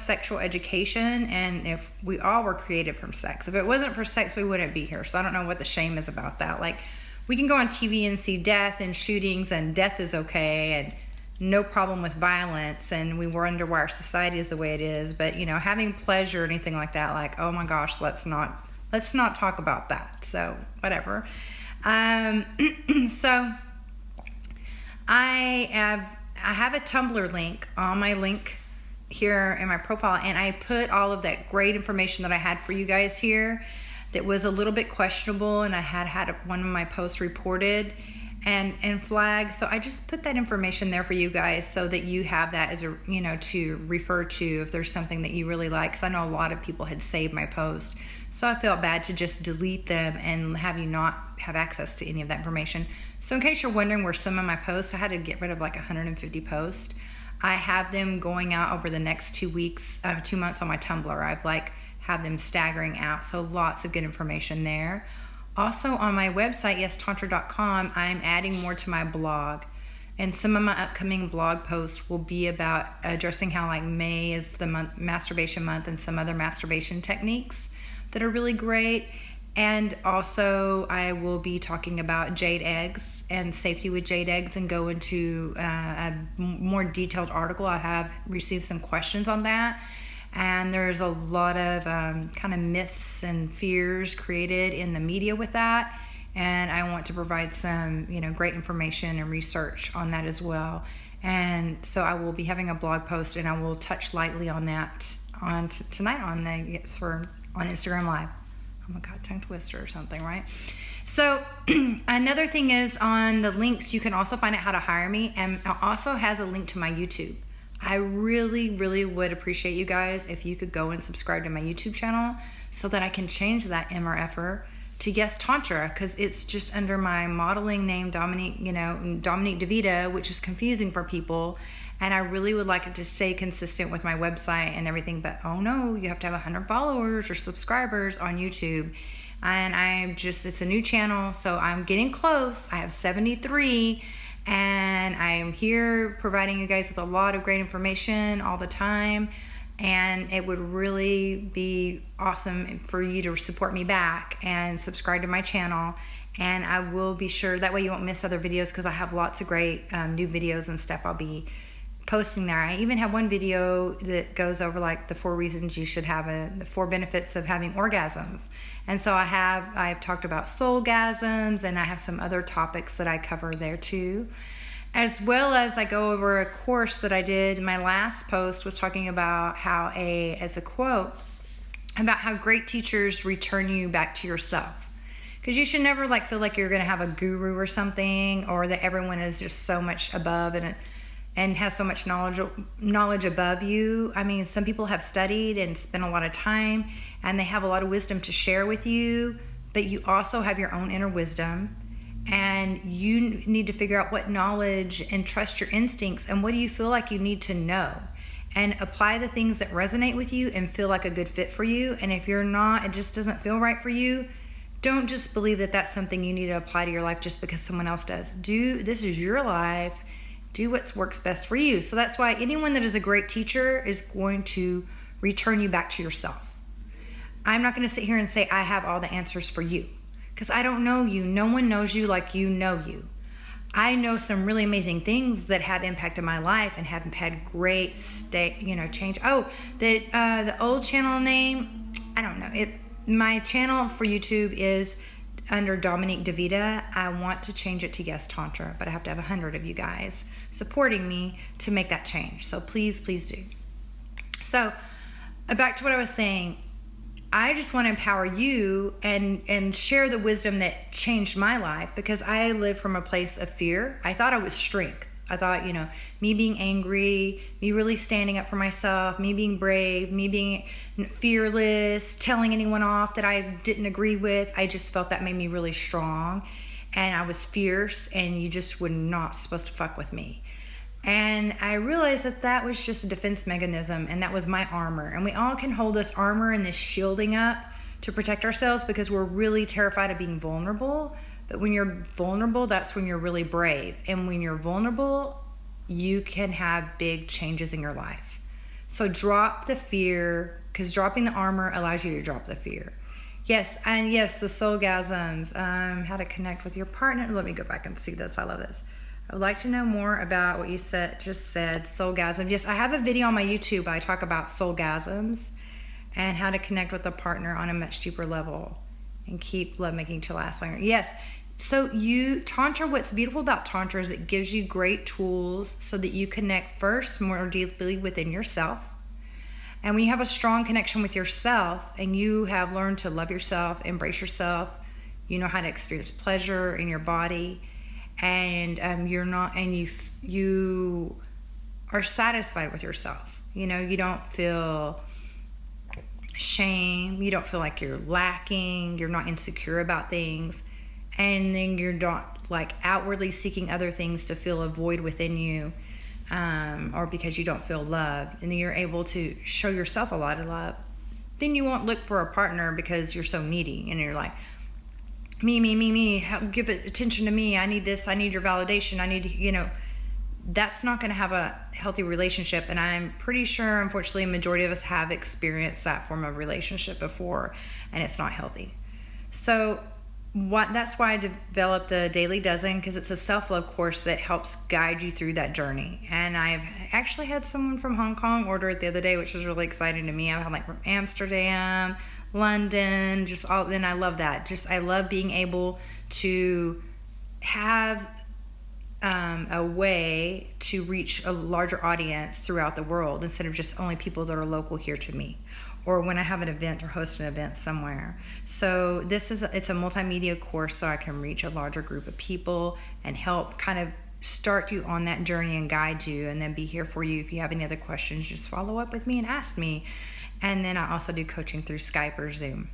sexual education, and if we all were created from sex. If it wasn't for sex, we wouldn't be here. So I don't know what the shame is about that. Like, we can go on TV and see death and shootings, and death is okay, and no problem with violence, and we wonder why our society is the way it is. But, you know, having pleasure or anything like that, like, oh my gosh, let's not talk about that. So whatever. So I have a Tumblr link on my link here in my profile, and I put all of that great information that I had for you guys here that was a little bit questionable, and I had one of my posts reported and flagged. So I just put that information there for you guys so that you have that as a, you know, to refer to if there's something that you really like, because I know a lot of people had saved my post. So I felt bad to just delete them and have you not have access to any of that information. So in case you're wondering where some of my posts, I had to get rid of like 150 posts. I have them going out over the next 2 months on my Tumblr. I've like have them staggering out. So lots of good information there. Also on my website, yestantra.com, I'm adding more to my blog. And some of my upcoming blog posts will be about addressing how like May is the masturbation month, and some other masturbation techniques that are really great. And also I will be talking about jade eggs and safety with jade eggs, and go into a more detailed article. I have received some questions on that, and there's a lot of kind of myths and fears created in the media with that, and I want to provide some, you know, great information and research on that as well. And so I will be having a blog post, and I will touch lightly on that on tonight on Instagram Live. Oh my God, tongue twister or something, right? So another thing is, on the links, you can also find out how to hire me, and it also has a link to my YouTube. I really, really would appreciate you guys if you could go and subscribe to my YouTube channel so that I can change that MRFer to Yes Tantra, because it's just under my modeling name, Dominique, Dominique DeVita, which is confusing for people. And I really would like it to stay consistent with my website and everything, but oh no, you have to have 100 followers or subscribers on YouTube. And it's a new channel, so I'm getting close. I have 73, and I'm here providing you guys with a lot of great information all the time. And it would really be awesome for you to support me back and subscribe to my channel. And I will be sure, that way you won't miss other videos, because I have lots of great new videos and stuff I'll be posting there. I even have one video that goes over like the 4 reasons you should have the 4 benefits of having orgasms. And so I've talked about soulgasms, and I have some other topics that I cover there too. As well as I go over a course that I did. My last post was talking about how as a quote, about how great teachers return you back to yourself. Because you should never like feel like you're going to have a guru or something, or that everyone is just so much above and has so much knowledge above you. I mean, some people have studied and spent a lot of time, and they have a lot of wisdom to share with you, but you also have your own inner wisdom, and you need to figure out what knowledge, and trust your instincts, and what do you feel like you need to know, and apply the things that resonate with you and feel like a good fit for you. And if you're not, it just doesn't feel right for you, don't just believe that that's something you need to apply to your life just because someone else does. This is your life. Do what works best for you. So that's why anyone that is a great teacher is going to return you back to yourself. I'm not going to sit here and say I have all the answers for you, because I don't know you. No one knows you like you know you. I know some really amazing things that have impacted my life and have had great change. Oh, the old channel name, I don't know. My channel for YouTube is under Dominique DeVita. I want to change it to Yes Tantra, but I have to have 100 of you guys supporting me to make that change. So please, please do. So back to what I was saying. I just want to empower you and share the wisdom that changed my life, because I live from a place of fear. I thought I was strength. I thought, me being angry, me really standing up for myself, me being brave, me being fearless, telling anyone off that I didn't agree with, I just felt that made me really strong. And I was fierce, and you just were not supposed to fuck with me. And I realized that was just a defense mechanism, and that was my armor. And we all can hold this armor and this shielding up to protect ourselves, because we're really terrified of being vulnerable. But when you're vulnerable, that's when you're really brave. And when you're vulnerable, you can have big changes in your life. So drop the fear, because dropping the armor allows you to drop the fear. Yes, and yes, the soulgasms, how to connect with your partner. Let me go back and see this. I love this. I would like to know more about what you just said, soulgasm. Yes, I have a video on my YouTube. I talk about soulgasms and how to connect with a partner on a much deeper level and keep lovemaking to last longer. Yes, so Tantra, what's beautiful about Tantra is it gives you great tools so that you connect first more deeply within yourself. And when you have a strong connection with yourself and you have learned to love yourself, embrace yourself, you know how to experience pleasure in your body, and you are satisfied with yourself. You know, you don't feel shame, you don't feel like you're lacking, you're not insecure about things, and then you're not like outwardly seeking other things to fill a void within you, or because you don't feel loved, and then you're able to show yourself a lot of love. Then you won't look for a partner because you're so needy and you're like, me, give it attention to me, I need this, I need your validation, I need, that's not going to have a healthy relationship. And I'm pretty sure, unfortunately, a majority of us have experienced that form of relationship before, and it's not healthy. So that's why I developed the Daily Dozen, because it's a self-love course that helps guide you through that journey. And I've actually had someone from Hong Kong order it the other day, which was really exciting to me. I had like from Amsterdam, London, and I love that. I love being able to have a way to reach a larger audience throughout the world instead of just only people that are local here to me, or when I have an event or host an event somewhere. So it's a multimedia course, so I can reach a larger group of people and help kind of start you on that journey and guide you, and then be here for you. If you have any other questions, just follow up with me and ask me. And then I also do coaching through Skype or Zoom.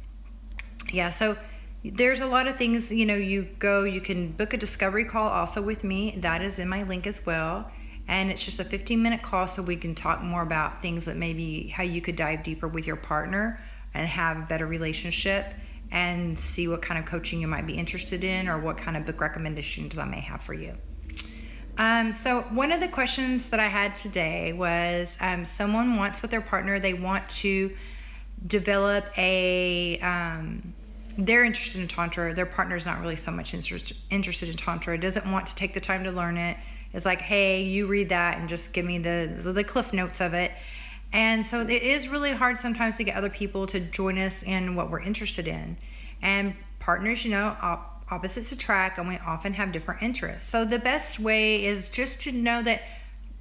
Yeah, so there's a lot of things, you can book a discovery call also with me. That is in my link as well. And it's just a 15-minute call so we can talk more about things that maybe how you could dive deeper with your partner and have a better relationship, and see what kind of coaching you might be interested in, or what kind of book recommendations I may have for you. So one of the questions that I had today was someone wants with their partner, they want to develop they're interested in Tantra. Their partner's not really so much interested in Tantra, doesn't want to take the time to learn it. It's like, hey, you read that and just give me the cliff notes of it. And so it is really hard sometimes to get other people to join us in what we're interested in. And partners, opposites attract, and we often have different interests. So the best way is just to know that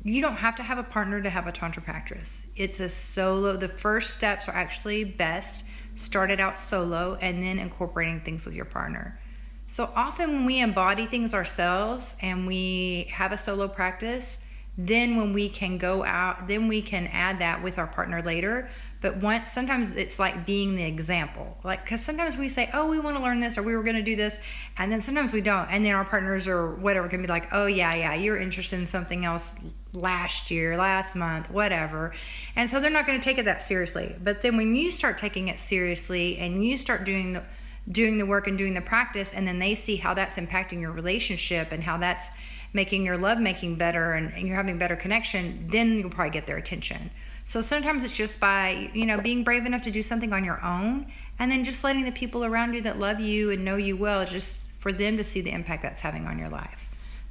you don't have to have a partner to have a Tantra practice. It's the first steps are actually best started out solo, and then incorporating things with your partner. So often when we embody things ourselves and we have a solo practice, then when we can go out, then we can add that with our partner later. But sometimes it's like being the example. Because sometimes we say, oh, we want to learn this, or we were going to do this, and then sometimes we don't. And then our partners or whatever can be like, oh, yeah, you're interested in something else last year, last month, whatever. And so they're not going to take it that seriously. But then when you start taking it seriously and you start doing the work and doing the practice, and then they see how that's impacting your relationship and how that's making your lovemaking better, and you're having better connection, then you'll probably get their attention. So sometimes it's just by, being brave enough to do something on your own, and then just letting the people around you that love you and know you well, just for them to see the impact that's having on your life.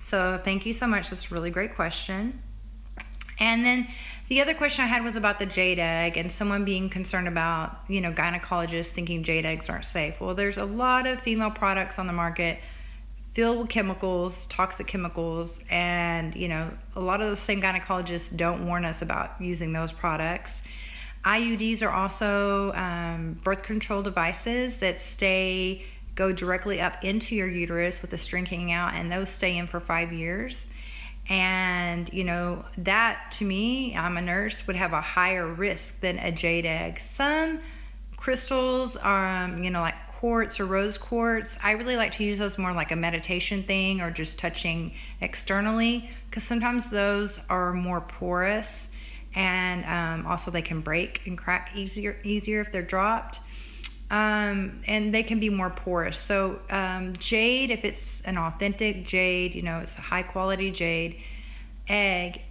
So thank you so much. That's a really great question. And then the other question I had was about the jade egg, and someone being concerned about, gynecologists thinking jade eggs aren't safe. Well, there's a lot of female products on the market filled with chemicals, toxic chemicals, and a lot of those same gynecologists don't warn us about using those products. IUDs are also birth control devices that go directly up into your uterus with the string hanging out, and those stay in for 5 years. And that, to me, I'm a nurse, would have a higher risk than a jade egg. Some crystals are like quartz or rose quartz. I really like to use those more like a meditation thing, or just touching externally, because sometimes those are more porous, and also they can break and crack easier if they're dropped, and they can be more porous. So jade, if it's an authentic jade, it's a high quality jade egg,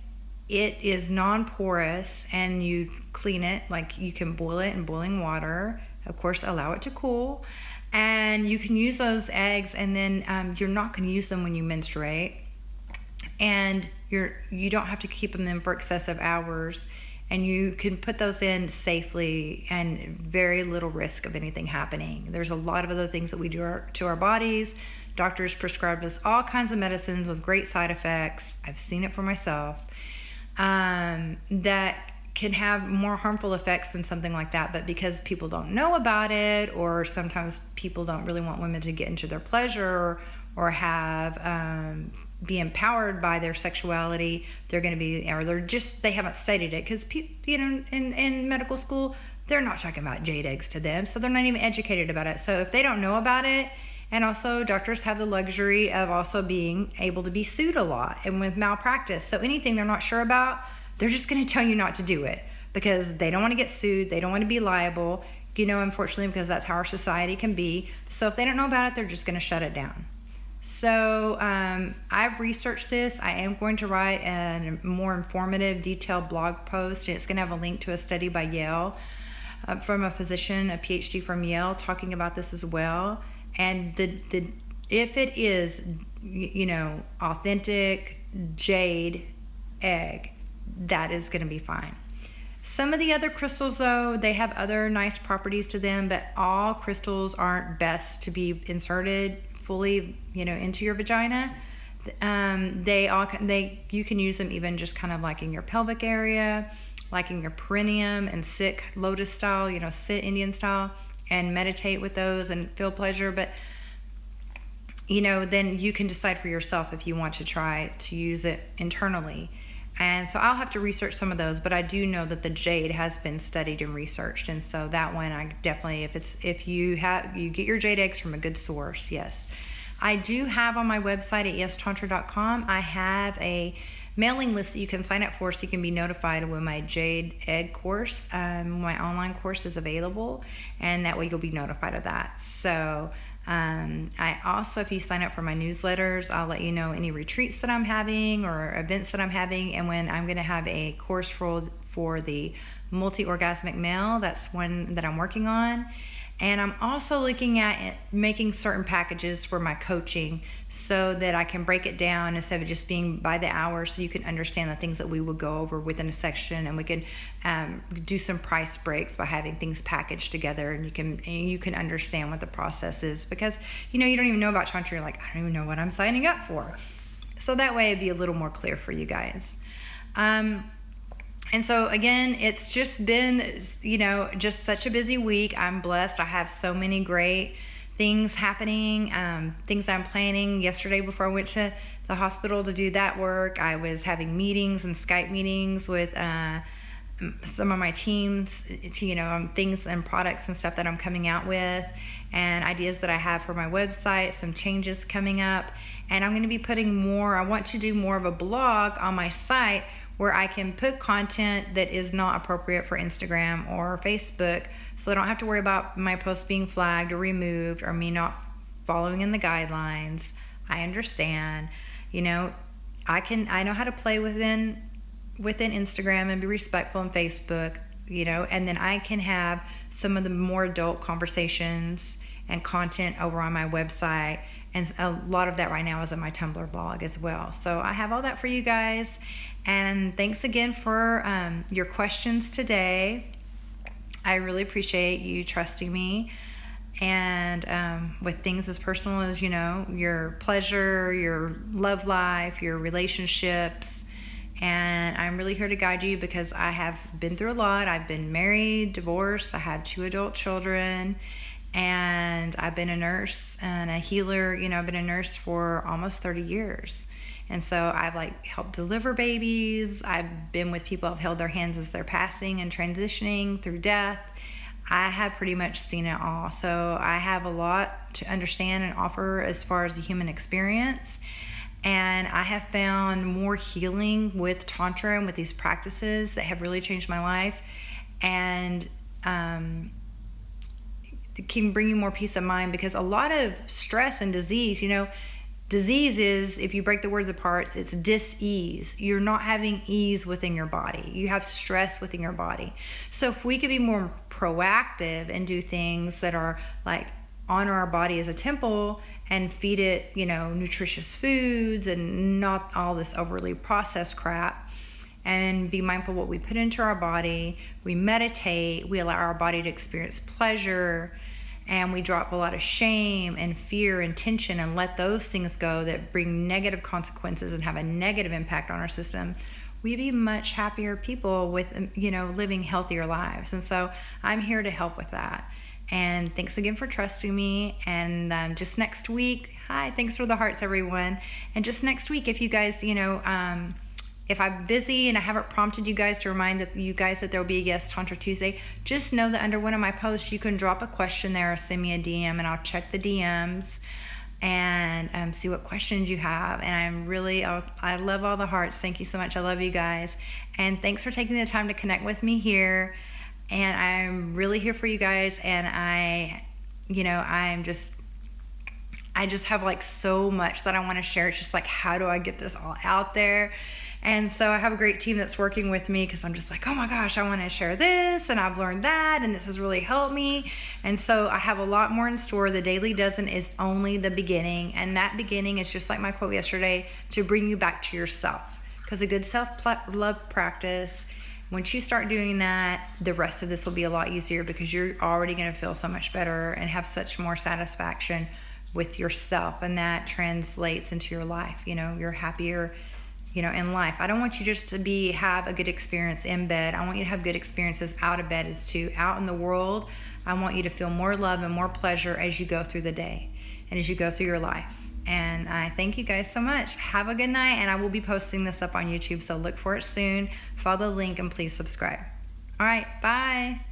it is non-porous, and you clean it, like you can boil it in boiling water. Of course, allow it to cool. And you can use those eggs, and then you're not going to use them when you menstruate. And you don't have to keep them in for excessive hours. And you can put those in safely and very little risk of anything happening. There's a lot of other things that we do to our bodies. Doctors prescribe us all kinds of medicines with great side effects. I've seen it for myself. That can have more harmful effects than something like that. But because people don't know about it, or sometimes people don't really want women to get into their pleasure or have be empowered by their sexuality, they're going to be, or they haven't studied it, because in medical school they're not talking about jade eggs to them, so they're not even educated about it. So if they don't know about it, and also doctors have the luxury of also being able to be sued a lot and with malpractice, so anything they're not sure about, they're just going to tell you not to do it because they don't want to get sued, they don't want to be liable, unfortunately, because that's how our society can be. So if they don't know about it, they're just going to shut it down. So I've researched this. I am going to write a more informative, detailed blog post, and it's going to have a link to a study by Yale from a physician, a PhD from Yale, talking about this as well. And if it is, authentic jade egg, that is going to be fine. Some of the other crystals, though, they have other nice properties to them, but all crystals aren't best to be inserted fully, into your vagina. You can use them even just kind of like in your pelvic area, like in your perineum, and sit lotus style, sit Indian style, and meditate with those and feel pleasure. But then you can decide for yourself if you want to try to use it internally. And so I'll have to research some of those, but I do know that the jade has been studied and researched, and so that one I definitely, if you get your jade eggs from a good source, yes. I do have on my website at yestantra.com, I have a mailing list that you can sign up for, so you can be notified when my jade egg course, my online course, is available, and that way you'll be notified of that. So I also, if you sign up for my newsletters, I'll let you know any retreats that I'm having or events that I'm having, and when I'm going to have a course for the multi-orgasmic male. That's one that I'm working on. And I'm also looking at making certain packages for my coaching so that I can break it down instead of just being by the hour, so you can understand the things that we would go over within a section, and we can do some price breaks by having things packaged together, and you can understand what the process is, because you don't even know about Tantra. You're like, I don't even know what I'm signing up for. So that way it'd be a little more clear for you guys. And so again, it's just been, just such a busy week. I'm blessed. I have so many great things happening, things I'm planning. Yesterday, before I went to the hospital to do that work, I was having meetings and Skype meetings with some of my teams to, things and products and stuff that I'm coming out with, and ideas that I have for my website, some changes coming up. And I'm going to be I want to do more of a blog on my site where I can put content that is not appropriate for Instagram or Facebook, so I don't have to worry about my posts being flagged or removed or me not following in the guidelines. I understand, I know how to play within Instagram and be respectful in Facebook, and then I can have some of the more adult conversations and content over on my website. And a lot of that right now is on my Tumblr blog as well. So I have all that for you guys. And thanks again for your questions today. I really appreciate you trusting me. And with things as personal as, your pleasure, your love life, your relationships. And I'm really here to guide you because I have been through a lot. I've been married, divorced. I have 2 adult children. And I've been a nurse and a healer. I've been a nurse for almost 30 years. And so I've helped deliver babies. I've been with people. I've held their hands as they're passing and transitioning through death. I have pretty much seen it all. So I have a lot to understand and offer as far as the human experience. And I have found more healing with Tantra and with these practices that have really changed my life. And it can bring you more peace of mind, because a lot of stress and disease, Disease is, if you break the words apart, it's dis-ease. You're not having ease within your body. You have stress within your body. So if we could be more proactive and do things that are like honor our body as a temple and feed it, nutritious foods and not all this overly processed crap, and be mindful what we put into our body, we meditate, we allow our body to experience pleasure, and we drop a lot of shame and fear and tension and let those things go that bring negative consequences and have a negative impact on our system, we'd be much happier people with, living healthier lives. And so I'm here to help with that. And thanks again for trusting me. And just next week, hi, thanks for the hearts, everyone. And just next week, if you guys, if I'm busy and I haven't prompted you guys to remind that there will be a Yes Tantra Tuesday, just know that under one of my posts, you can drop a question there or send me a DM, and I'll check the DMs and see what questions you have. And I love all the hearts. Thank you so much. I love you guys. And thanks for taking the time to connect with me here. And I'm really here for you guys. And I just have like so much that I want to share. It's just like, how do I get this all out there? And so I have a great team that's working with me, because I'm just like, oh my gosh, I want to share this, and I've learned that, and this has really helped me. And so I have a lot more in store. The Daily Dozen is only the beginning, and that beginning is just like my quote yesterday, to bring you back to yourself. Because a good self-love practice, once you start doing that, the rest of this will be a lot easier, because you're already going to feel so much better and have such more satisfaction with yourself, and that translates into your life. You're happier in life. I don't want you just to have a good experience in bed. I want you to have good experiences out of bed out in the world. I want you to feel more love and more pleasure as you go through the day and as you go through your life. And I thank you guys so much. Have a good night, and I will be posting this up on YouTube, so look for it soon. Follow the link and please subscribe. All right, bye.